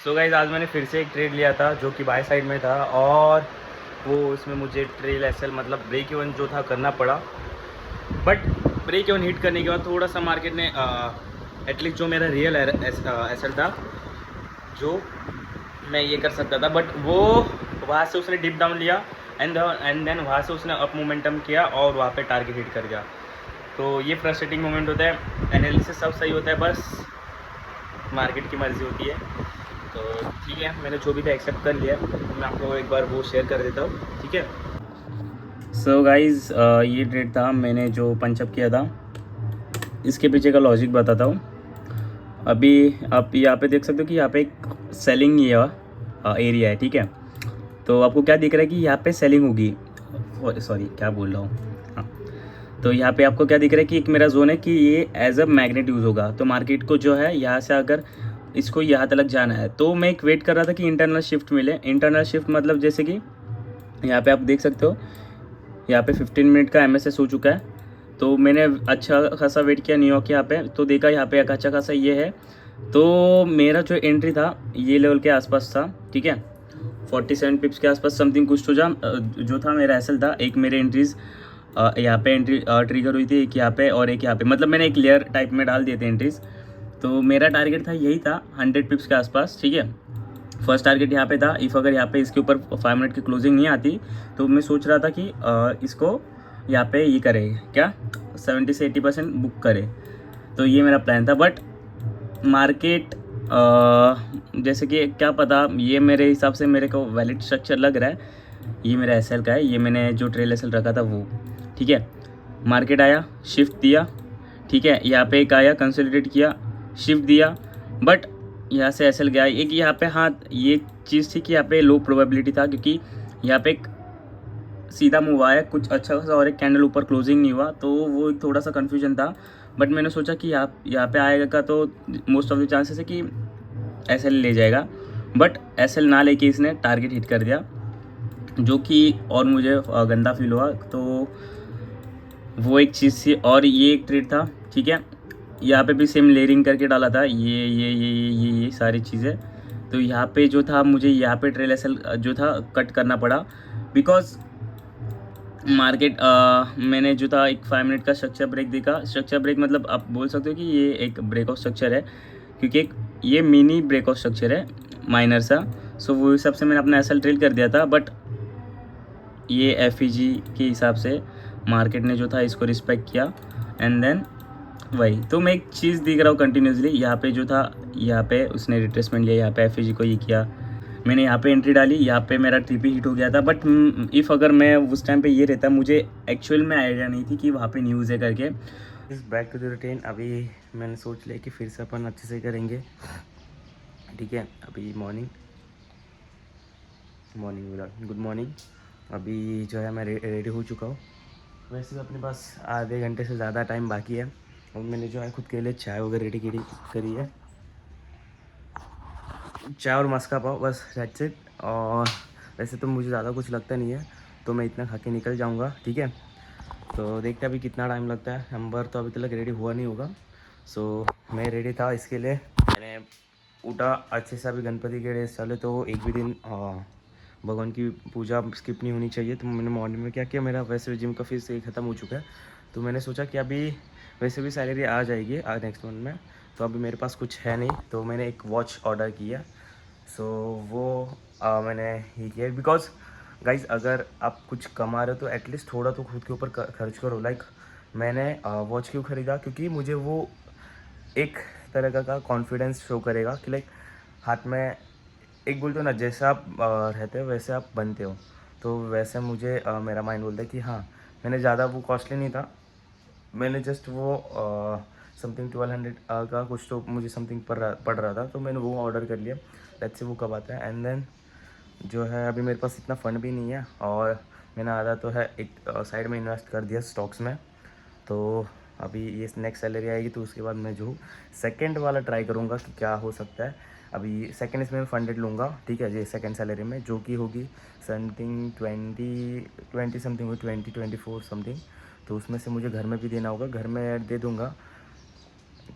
So guys, आज मैंने फिर से एक ट्रेड लिया था जो कि बाय साइड में था, और वो उसमें मुझे ट्रेल एसएल मतलब ब्रेक इवन जो था करना पड़ा। बट ब्रेक इवन हिट करने के बाद थोड़ा सा मार्केट ने एटलीस्ट जो मेरा रियल एसएल था जो मैं ये कर सकता था, बट वो वहाँ से उसने डिप डाउन लिया एंड देन वहाँ से उसने अप मोमेंटम किया और वहाँ पे टारगेट हिट कर गया। तो ये फ्रस्ट्रेटिंग मोमेंट होता है। एनालिसिस सब सही होता है, बस मार्केट की मर्ज़ी होती है। तो ठीक है, मैंने जो भी था एक्सेप्ट कर लिया। मैं आपको एक बार वो शेयर कर देता हूँ, ठीक है। सो गाइज, ये ट्रेड था मैंने जो पंचअप किया था, इसके पीछे का लॉजिक बताता हूँ। अभी आप यहाँ पे देख सकते हो कि यहाँ पे एक सेलिंग एरिया है, ठीक है। तो आपको क्या दिख रहा है कि यहाँ पे सेलिंग होगी, सॉरी क्या बोल रहा हूँ, हाँ। तो यहाँ पे आपको क्या दिख रहा है कि एक मेरा जोन है कि ये एज अ मैग्नेट यूज़ होगा। तो मार्केट को जो है यहाँ से अगर इसको यहाँ तक जाना है, तो मैं एक वेट कर रहा था कि इंटरनल शिफ्ट मिले। इंटरनल शिफ्ट मतलब जैसे कि यहाँ पे आप देख सकते हो, यहाँ पे 15 मिनट का एमएसएस हो चुका है। तो मैंने अच्छा खासा वेट किया न्यूयॉर्क यहाँ पे, तो देखा यहाँ पे एक अच्छा खासा ये है। तो मेरा जो एंट्री था ये लेवल के आसपास था, ठीक है। 47 पिप्स के आसपास समथिंग कुछ तो जो था मेरा एसएल था। एक मेरे एंट्रीज यहाँ पे एंट्री ट्रिगर हुई थी, एक यहाँ पे और एक यहाँ पे, मतलब मैंने एक लेयर टाइप में डाल दिए थे एंट्रीज। तो मेरा टारगेट था यही था 100 पिप्स के आसपास, ठीक है। फर्स्ट टारगेट यहाँ पे था। इफ़ अगर यहाँ पे इसके ऊपर 5 मिनट की क्लोजिंग नहीं आती, तो मैं सोच रहा था कि इसको यहाँ पे ये करे क्या 70 से 80% बुक करे। तो ये मेरा प्लान था। बट मार्केट जैसे कि क्या पता, ये मेरे हिसाब से मेरे को वैलिड स्ट्रक्चर लग रहा है। ये मेरा एसएल का है, ये मैंने जो ट्रेल एसएल रखा था वो, ठीक है। मार्केट आया, शिफ्ट दिया, ठीक है। यहाँ पे एक आया, कंसोलिडेट किया, शिफ्ट दिया, बट यहाँ से एसएल गया एक यहाँ पे। हाँ, ये चीज़ थी कि यहाँ पे लो प्रोबेबिलिटी था, क्योंकि यहाँ पे एक सीधा मूव आया कुछ अच्छा खासा और एक कैंडल ऊपर क्लोजिंग नहीं हुआ, तो वो एक थोड़ा सा कन्फ्यूजन था। बट मैंने सोचा कि यहाँ पे आएगा तो मोस्ट ऑफ द चांसेस है कि एसएल ले जाएगा। बट एसएल ना लेके इसने टारगेट हिट कर दिया, जो कि और मुझे गंदा फील हुआ। तो वो एक चीज़ थी, और ये एक ट्रेड था, ठीक है। यहाँ पे भी सेम लेयरिंग करके डाला था, ये सारी चीज़ें। तो यहाँ पे जो था मुझे यहाँ पे ट्रेल एसएल जो था कट करना पड़ा, बिकॉज मार्केट मैंने जो था एक 5 मिनट का स्ट्रक्चर ब्रेक देखा। स्ट्रक्चर ब्रेक मतलब आप बोल सकते हो कि ये एक ब्रेकआउट स्ट्रक्चर है, क्योंकि एक ये मिनी ब्रेकआउट स्ट्रक्चर है, माइनर सा। सो वो हिसाब से मैंने अपना एसएल ट्रेल कर दिया था। बट ये एफईजी के हिसाब से मार्केट ने जो था इसको रिस्पेक्ट किया, एंड देन वही। तो मैं एक चीज़ दिख रहा हूँ कंटिन्यूसली, यहाँ पे जो था यहाँ पे उसने रिट्रेसमेंट लिया, यहाँ पे एफईजी को ये किया, मैंने यहाँ पे एंट्री डाली, यहाँ पे मेरा ट्रिपी हिट हो गया था। बट इफ़ अगर मैं उस टाइम पे ये रहता, मुझे एक्चुअल में आइडिया नहीं थी कि वहाँ पे न्यूज़ है करके। इस बैक टू द रूटीन। अभी मैंने सोच लिया कि फिर से अपन अच्छे से करेंगे, ठीक है। अभी मॉर्निंग गुड मॉर्निंग। अभी जो है मैं रेडी हो चुका हूँ। वैसे तो अपने पास आधे घंटे से ज़्यादा टाइम बाकी है, और मैंने जो है खुद के लिए चाय वगैरह रेडी करी है, चाय और मस्का पाव, बस दैट्स इट। और वैसे तो मुझे ज़्यादा कुछ लगता नहीं है, तो मैं इतना खा के निकल जाऊँगा, ठीक है। तो देखते हैं अभी कितना टाइम लगता है। नंबर तो अभी तक रेडी हुआ नहीं होगा। सो मैं रेडी था इसके लिए। मैंने उठा अच्छे से, अभी गणपति के डेज चले, तो एक भी दिन भगवान की पूजा स्किप नहीं होनी चाहिए। तो मैंने मॉर्निंग में क्या किया, मेरा वैसे जिम का फीस ख़त्म हो चुका है, तो मैंने सोचा कि अभी वैसे भी सैलरी आ जाएगी नेक्स्ट मंथ में, तो अभी मेरे पास कुछ है नहीं, तो मैंने एक वॉच ऑर्डर किया। सो वो मैंने ही किया, बिकॉज गाइज अगर आप कुछ कमा रहे हो तो एटलीस्ट थोड़ा तो खुद के ऊपर खर्च करो। लाइक मैंने वॉच क्यों ख़रीदा, क्योंकि मुझे वो एक तरह का कॉन्फिडेंस शो करेगा कि लाइक हाथ में, एक बोलते हो ना, जैसे आप रहते हो वैसे आप बनते हो। तो वैसे मुझे मेरा माइंड बोलता है कि हाँ, मैंने ज़्यादा वो कॉस्टली नहीं था, मैंने जस्ट वो समथिंग 1200 का कुछ तो मुझे समथिंग पड़ रहा था, तो मैंने वो ऑर्डर कर लिया। लेट्स से वो कब आता है। एंड देन जो है अभी मेरे पास इतना फ़ंड भी नहीं है, और मैंने आधा तो है एक साइड में इन्वेस्ट कर दिया स्टॉक्स में। तो अभी ये नेक्स्ट सैलरी आएगी तो उसके बाद मैं जो सेकंड वाला ट्राई करूँगा कि क्या हो सकता है। अभी सेकंड इसमें फंडेड लूँगा, ठीक है, ये सेकंड सैलरी में, जो कि होगी समथिंग 20 समथिंग होगी, 24 समथिंग। तो उसमें से मुझे घर में भी देना होगा, घर में दे दूँगा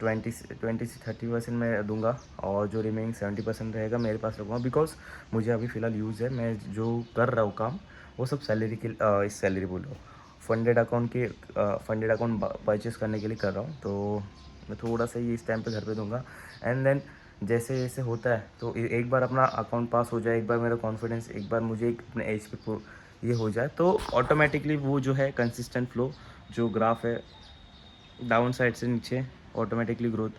20 से 30% मैं दूंगा, और जो रिमेनिंग 70% रहेगा मेरे पास रखूँगा, बिकॉज मुझे अभी फ़िलहाल यूज़ है। मैं जो कर रहा हूँ काम वो सब सैलरी के इस सैलरी बोलो फंडेड अकाउंट परचेज़ करने के लिए कर रहा हूँ। तो मैं थोड़ा सा ये इस टाइम पे घर पे दूंगा, एंड देन जैसे जैसे होता है तो एक बार अपना अकाउंट पास हो जाए, एक बार मेरा कॉन्फिडेंस, एक बार मुझे एक अपने एज पे ये हो जाए, तो ऑटोमेटिकली वो जो है कंसिस्टेंट फ्लो जो ग्राफ है, डाउन साइड से नीचे ऑटोमेटिकली ग्रोथ,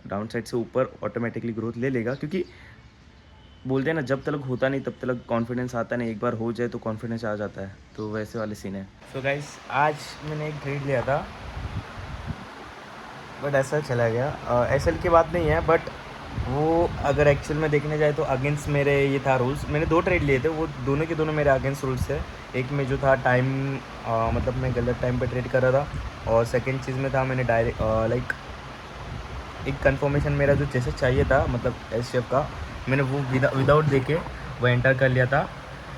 डाउन साइड से ऊपर ऑटोमेटिकली ग्रोथ ले लेगा। क्योंकि बोलते हैं ना, जब तक होता नहीं तब तक कॉन्फिडेंस आता नहीं, एक बार हो जाए तो कॉन्फिडेंस आ जाता है। तो वैसे वाले सीन है। सो गाइस, आज मैंने एक ट्रेड लिया था, बट ऐसा चला गया। एसएल की बात नहीं है, बट वो अगर एक्चुअल में देखने जाए तो अगेंस्ट मेरे ये था रूल्स। मैंने 2 ट्रेड लिए थे, वो दोनों के दोनों मेरे अगेंस्ट रूल्स थे। एक में जो था टाइम, मतलब मैं गलत टाइम पे ट्रेड कर रहा था, और सेकंड चीज़ में था मैंने डायरेक्ट लाइक एक कंफर्मेशन मेरा जो जैसे चाहिए था, मतलब एस शेप का, मैंने वो विदाउट देखे वो एंटर कर लिया था।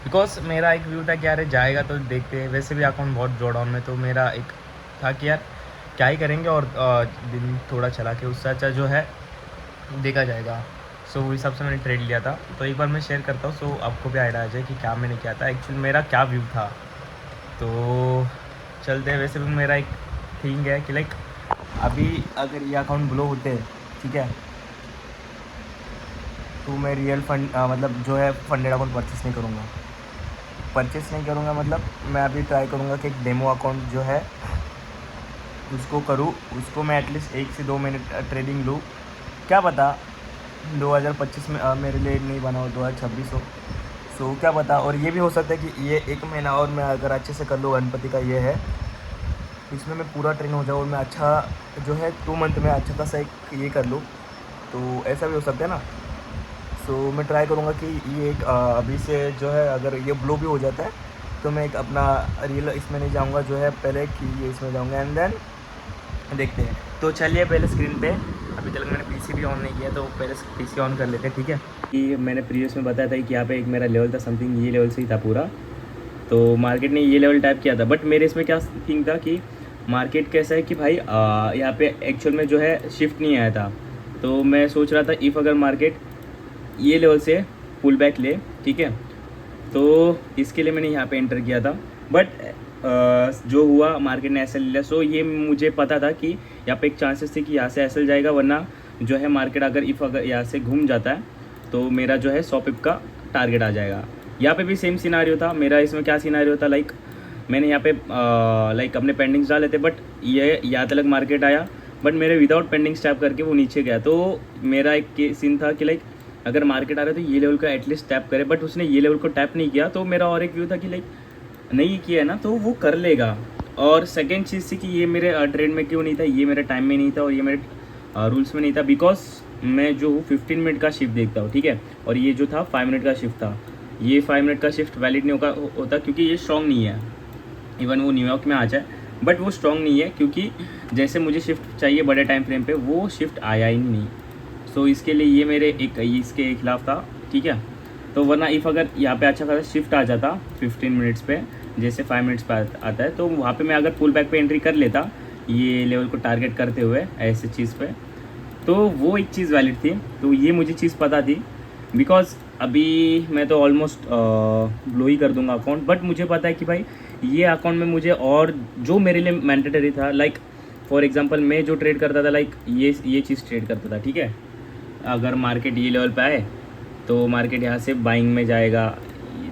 बिकॉज मेरा एक व्यू था कि यार जाएगा तो देखते हैं, वैसे भी अकाउंट बहुत ड्रॉ डाउन में, तो मेरा एक था कि यार क्या ही करेंगे, और दिन थोड़ा चला के उससे अच्छा जो है देखा जाएगा। सो उस हिसाब से मैंने ट्रेड लिया था। तो एक बार मैं शेयर करता हूँ, सो आपको भी आइडिया आ जाए कि क्या मैंने किया था, एक्चुअली मेरा क्या व्यू था। तो चलते हैं। वैसे भी मेरा एक थिंग है कि लाइक अभी अगर ये अकाउंट ब्लो होते हैं, ठीक है, तो मैं रियल फंड मतलब जो है फंडेड अकाउंट परचेस नहीं करूँगा। मतलब मैं अभी ट्राई करूँगा कि एक डेमो अकाउंट जो है उसको करूँ, उसको मैं एटलीस्ट 1 से 2 मिनट ट्रेडिंग लूँ। क्या पता 2025 में मेरे लिए नहीं बना हो, 2026 हो। सो क्या पता, और ये भी हो सकता है कि ये 1 महीना और मैं अगर अच्छे से कर लूँ, गणपति का ये है, इसमें मैं पूरा ट्रेन हो जाऊँ और मैं अच्छा जो है 2 मंथ में अच्छा खासा एक ये कर लूँ। तो ऐसा भी हो सकता है ना। सो मैं ट्राई करूँगा कि ये एक अभी से जो है, अगर ये ब्लो भी हो जाता है तो मैं एक अपना रियल इसमें नहीं जाऊँगा, जो है पहले कि ये इसमें जाऊँगा, एंड देन देखते हैं। तो चलिए पहले स्क्रीन पे, अभी तक मैंने पीसी भी ऑन नहीं किया, तो पहले पीसी ऑन कर लेते हैं, ठीक है। कि मैंने प्रीवियस में बताया था कि यहाँ पे एक मेरा लेवल था समथिंग, ये लेवल से ही था पूरा। तो मार्केट ने ये लेवल टाइप किया था, बट मेरे इसमें क्या थिंक था कि मार्केट कैसा है कि भाई यहाँ पे एक्चुअल में जो है शिफ्ट नहीं आया था। तो मैं सोच रहा था इफ़ अगर मार्केट ये लेवल से पुल बैक ले, ठीक है, तो इसके लिए मैंने यहाँ पे एंटर किया था। बट जो हुआ, मार्केट ने एसएल लिया। सो ये मुझे पता था कि यहाँ पे एक चांसेस थे कि यहाँ से एसएल जाएगा, वरना जो है मार्केट अगर यहाँ से घूम जाता है तो मेरा जो है 100 पिप का टारगेट आ जाएगा। यहाँ पे भी सेम सिनारियो था मेरा। इसमें क्या सिनारियो था, लाइक मैंने यहाँ पे लाइक अपने पेंडिंग्स डाले थे, बट ये यहाँ तक मार्केट आया, बट मेरे विदाउट पेंडिंग्स टैप करके वो नीचे गया। तो मेरा एक सीन था कि लाइक अगर मार्केट आ रहा है तो ये लेवल का एटलीस्ट टैप करे, बट उसने ये लेवल को टैप नहीं किया। तो मेरा और एक व्यू था कि लाइक नहीं किया ना तो वो कर लेगा। और सेकेंड चीज़ थी कि ये मेरे ट्रेड में क्यों नहीं था, ये मेरे टाइम में नहीं था और ये मेरे रूल्स में नहीं था, बिकॉज मैं जो हूँ 15 मिनट का शिफ्ट देखता हूँ, ठीक है, और ये जो था 5 मिनट का शिफ्ट था। ये 5 मिनट का शिफ्ट वैलिड नहीं होता क्योंकि ये स्ट्रॉन्ग नहीं है। इवन वो न्यूयॉर्क में आ जाए बट वो स्ट्रॉन्ग नहीं है, क्योंकि जैसे मुझे शिफ्ट चाहिए बड़े टाइम फ्रेम पे, वो शिफ्ट आया ही नहीं। सो इसके लिए ये मेरे इसके खिलाफ था, ठीक है। तो वरना इफ़ अगर यहाँ पे अच्छा खासा शिफ्ट आ जाता 15 मिनट्स पे, जैसे 5 मिनट्स पे आता है, तो वहाँ पे मैं अगर पुल बैक पे एंट्री कर लेता ये लेवल को टारगेट करते हुए ऐसे चीज़ पे, तो वो एक चीज़ वैलिड थी। तो ये मुझे चीज़ पता थी, बिकॉज अभी मैं तो ऑलमोस्ट ब्लो ही कर दूंगा अकाउंट, बट मुझे पता है कि भाई ये अकाउंट में मुझे और जो मेरे लिए मैंडेटरी था, लाइक फॉर एग्जांपल मैं जो ट्रेड करता था, लाइक ये चीज़ ट्रेड करता था, ठीक है। अगर मार्केट ये लेवल पे आए तो मार्केट यहाँ से बाइंग में जाएगा,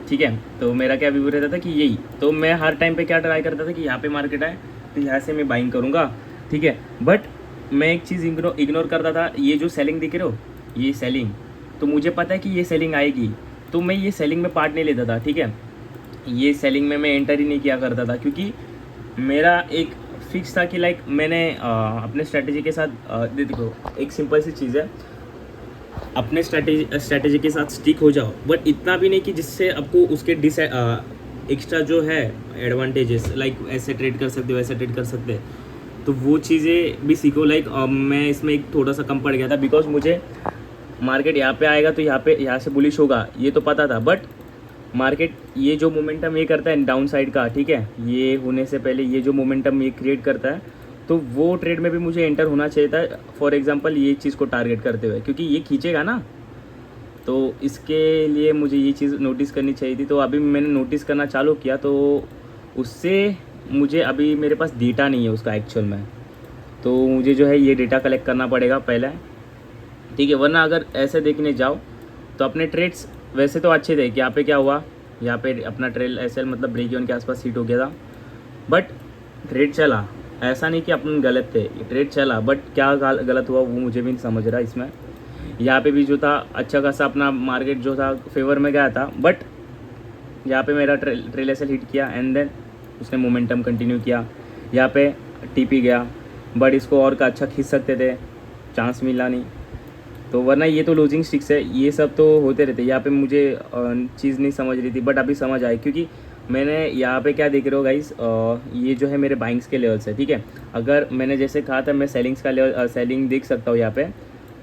ठीक है। तो मेरा क्या व्यू रहता था कि यही, तो मैं हर टाइम पे क्या ट्राई करता था कि यहाँ पे मार्केट आए तो यहाँ से मैं बाइंग करूँगा, ठीक है। बट मैं एक चीज़ इग्नोर करता था, ये जो सेलिंग दिख रहे हो, ये सेलिंग, तो मुझे पता है कि ये सेलिंग आएगी, तो मैं ये सेलिंग में पार्ट नहीं लेता था, ठीक है। ये सेलिंग में मैं एंटर ही नहीं किया करता था, क्योंकि मेरा एक फिक्स था कि लाइक मैंने अपने स्ट्रैटेजी के साथ देखो एक सिंपल सी चीज़ है, अपने स्ट्रैटेजी के साथ स्टिक हो जाओ, बट इतना भी नहीं कि जिससे आपको उसके एक्स्ट्रा जो है एडवांटेजेस, लाइक ऐसे ट्रेड कर सकते हो, ऐसे ट्रेड कर सकते हैं, तो वो चीज़ें भी सीखो। लाइक मैं इसमें एक थोड़ा सा कम पड़ गया था, बिकॉज मुझे मार्केट यहाँ पे आएगा तो यहाँ से बुलिश होगा, ये तो पता था। बट मार्केट ये जो मोमेंटम ये करता है डाउन साइड का, ठीक है, ये होने से पहले ये जो मोमेंटम ये क्रिएट करता है, तो वो ट्रेड में भी मुझे एंटर होना चाहिए था। फॉर एग्जांपल ये चीज़ को टारगेट करते हुए, क्योंकि ये खींचेगा ना, तो इसके लिए मुझे ये चीज़ नोटिस करनी चाहिए थी। तो अभी मैंने नोटिस करना चालू किया, तो उससे मुझे अभी मेरे पास डेटा नहीं है उसका एक्चुअल में, तो मुझे जो है ये डेटा कलेक्ट करना पड़ेगा पहले, ठीक है। वरना अगर ऐसे देखने जाओ तो अपने ट्रेड्स वैसे तो अच्छे थे कि यहाँ पे क्या हुआ, यहाँ पे अपना ट्रेल एसएल मतलब ब्रेक इवन के आसपास हिट हो गया था, बट ट्रेड चला, ऐसा नहीं कि अपन गलत थे, ट्रेड चला, बट क्या गलत हुआ वो मुझे भी नहीं समझ रहा इसमें। यहाँ पे भी जो था अच्छा खासा अपना मार्केट जो था फेवर में गया था, बट यहाँ पे मेरा ट्रेल एसएल हिट किया एंड देन उसने मोमेंटम कंटिन्यू किया। यहाँ पे टीपी गया, बट इसको और का अच्छा खींच सकते थे, चांस मिला नहीं। तो वरना ये तो लूजिंग स्टिक्स है, ये सब तो होते रहते। यहाँ पे मुझे चीज़ नहीं समझ रही थी, बट अभी समझ आई, क्योंकि मैंने यहाँ पे क्या देख रहे हो गाइस, ये जो है मेरे बाइंग्स के लेवल्स है, ठीक है। अगर मैंने जैसे कहा था मैं सेलिंग्स का लेवल सेलिंग देख सकता हूँ यहाँ पे,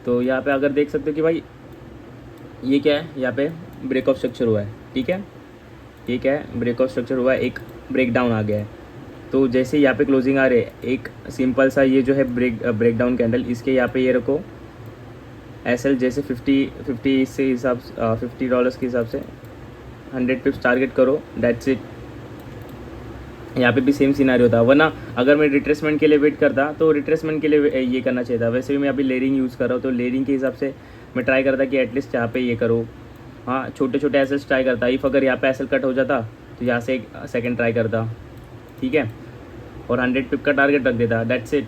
तो यहाँ पे अगर देख सकते हो कि भाई ये क्या है, यहाँ पे ब्रेक ऑफ स्ट्रक्चर हुआ है, ठीक है, ये क्या है, ब्रेक ऑफ स्ट्रक्चर हुआ है, एक ब्रेक डाउन आ गया है। तो जैसे यहाँ पे क्लोजिंग आ रहे हैं, एक सिंपल सा ये जो है ब्रेक डाउन कैंडल, इसके यहाँ पे ये रखो एसएल जैसे 50 से हिसाब से $50 के हिसाब से 100 पिप्स टारगेट करो, दैट्स इट। यहाँ पे भी सेम सिनारियो था। वरना अगर मैं रिट्रेसमेंट के लिए वेट करता तो रिट्रेसमेंट के लिए ये करना चाहिए था। वैसे भी मैं अभी लेयरिंग यूज़ कर रहा हूँ, तो लेयरिंग के हिसाब से मैं ट्राई करता कि एटलीस्ट यहाँ पे ये करो, हाँ छोटे छोटे एसएल्स ट्राई करता। इफ़ अगर यहाँ पे एसएल कट हो जाता तो यहाँ से एक सेकेंड ट्राई करता, ठीक है, और 100 पिप का टारगेट रख देता, दैट्स इट।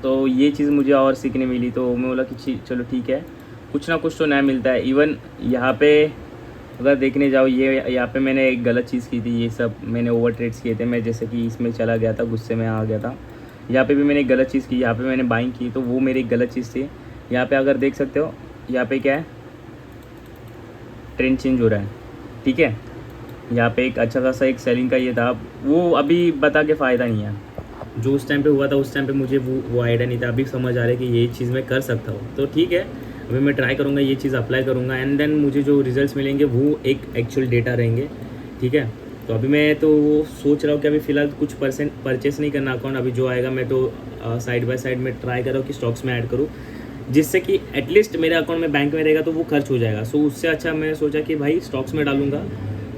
तो ये चीज़ मुझे और सीखने मिली, तो मैं बोला कि चलो ठीक है, कुछ ना कुछ तो नया मिलता है। इवन यहाँ पे अगर देखने जाओ, ये यहाँ पे मैंने एक गलत चीज़ की थी, ये सब मैंने ओवर ट्रेड्स किए थे मैं, जैसे कि इसमें चला गया था, गुस्से में आ गया था। यहाँ पे भी मैंने एक गलत चीज़ की, यहाँ पे मैंने बाइंग की, तो वो मेरी एक गलत चीज़ थी। यहाँ पे अगर देख सकते हो, यहाँ पे क्या है, ट्रेंड चेंज हो रहा है, ठीक है। यहाँ पे एक अच्छा खासा एक सेलिंग का ये था, वो अभी बता के फ़ायदा नहीं है। जो उस टाइम पे हुआ था, उस टाइम पे मुझे वो आइडिया नहीं था। अभी समझ आ रहा है कि ये चीज़ मैं कर सकता हूँ, तो ठीक है, अभी मैं ट्राई करूँगा, ये चीज़ अप्लाई करूँगा, एंड देन मुझे जो रिजल्ट्स मिलेंगे वो एक एक्चुअल डेटा रहेंगे, ठीक है। तो अभी मैं तो सोच रहा हूँ कि अभी फ़िलहाल कुछ परचेस नहीं करना अकाउंट, अभी जो आएगा मैं तो साइड बाय साइड में ट्राई कर रहा हूँ कि स्टॉक्स में ऐड करूँ, जिससे कि एटलीस्ट मेरे अकाउंट में बैंक में रहेगा तो वो खर्च हो जाएगा। सो उससे अच्छा मैं सोचा कि भाई स्टॉक्स में डालूंगा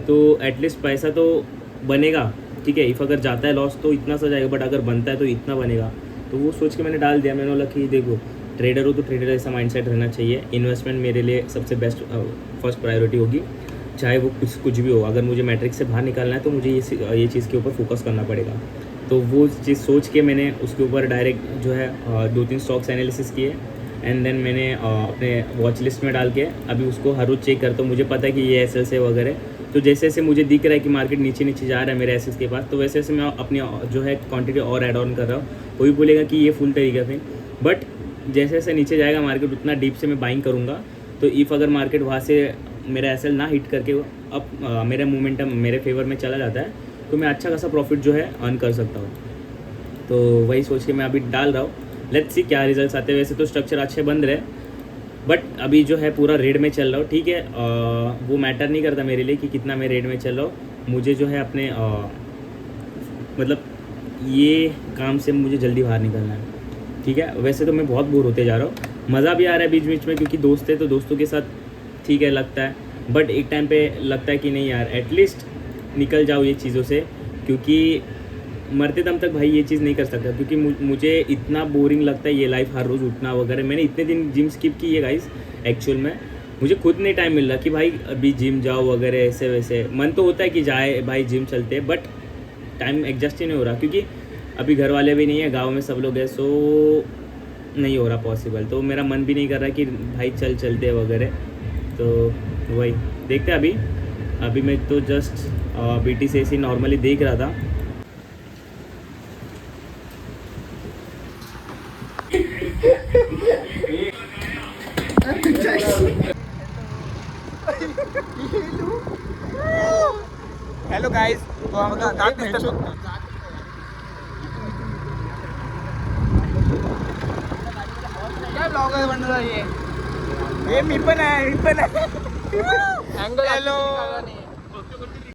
तो एटलीस्ट पैसा तो बनेगा, ठीक है। इफ़ अगर जाता है लॉस तो इतना सा जाएगा, बट अगर बनता है तो इतना बनेगा। तो वो सोच के मैंने डाल दिया। मैंने बोला कि देखो ट्रेडर हो तो ट्रेडर ऐसा माइंडसेट रहना चाहिए। इन्वेस्टमेंट मेरे लिए सबसे बेस्ट फर्स्ट प्रायोरिटी होगी, चाहे वो कुछ भी हो। अगर मुझे मैट्रिक्स से बाहर निकालना है तो मुझे ये चीज़ के ऊपर फोकस करना पड़ेगा। तो वो चीज़ सोच के मैंने उसके ऊपर डायरेक्ट जो है 2-3 स्टॉक्स एनालिसिस किए, एंड देन मैंने अपने वॉच लिस्ट में डाल के अभी उसको हर रोज़ चेक करता हूँ। मुझे पता है कि ये एसएल से वगैरह, तो जैसे जैसे मुझे दिख रहा है कि मार्केट नीचे नीचे जा रहा है मेरे एसएस के पास, तो वैसे वैसे मैं अपनी जो है क्वांटिटी और ऐड ऑन कर रहा हूँ। कोई बोलेगा कि ये फुल तरीका से, बट जैसे जैसे नीचे जाएगा मार्केट उतना डीप से मैं बाइंग करूँगा। तो इफ़ अगर मार्केट वहाँ से मेरा एसएल ना हिट करके अब मेरा मोमेंटम मेरे फेवर में चला जाता है, तो मैं अच्छा खासा प्रॉफिट जो है अर्न कर सकता हूँ। तो वही सोच के मैं अभी डाल रहा हूँ, लेट्स सी क्या रिजल्ट्स आते हैं। वैसे तो स्ट्रक्चर अच्छे बन रहे, बट अभी जो है पूरा रेड में चल रहा हूँ, ठीक है। वो मैटर नहीं करता मेरे लिए कि कितना मैं रेड में चल रहा हूँ। मुझे जो है अपने मतलब ये काम से मुझे जल्दी बाहर निकलना है, ठीक है। वैसे तो मैं बहुत बोर होते जा रहा हूँ, मज़ा भी आ रहा है बीच बीच में, क्योंकि दोस्त है तो दोस्तों के साथ ठीक है लगता है, बट एक टाइम पे लगता है कि नहीं यार एटलीस्ट निकल जाओ ये चीज़ों से, क्योंकि मरते दम तक भाई ये चीज़ नहीं कर सकता। क्योंकि मुझे इतना बोरिंग लगता है ये लाइफ, हर रोज़ उठना वगैरह। मैंने इतने दिन जिम स्किप की है गाइस, एक्चुअल में मुझे खुद नहीं टाइम मिल रहा कि भाई अभी जिम जाओ वगैरह ऐसे वैसे। मन तो होता है कि जाए भाई जिम चलते, बट टाइम एडजस्ट ही नहीं हो रहा, क्योंकि अभी घर वाले भी नहीं है, गाँव में सब लोग हैं, सो नहीं हो रहा पॉसिबल। तो मेरा मन भी नहीं कर रहा कि भाई चलते वगैरह। तो वही देखते अभी मैं तो जस्ट BT से ऐसे नॉर्मली देख रहा था। हेलो गाइस, तो हम दांत क्या ब्लॉगर बन रहा है ये। हे मी पण आहे अँगल Hello. नाही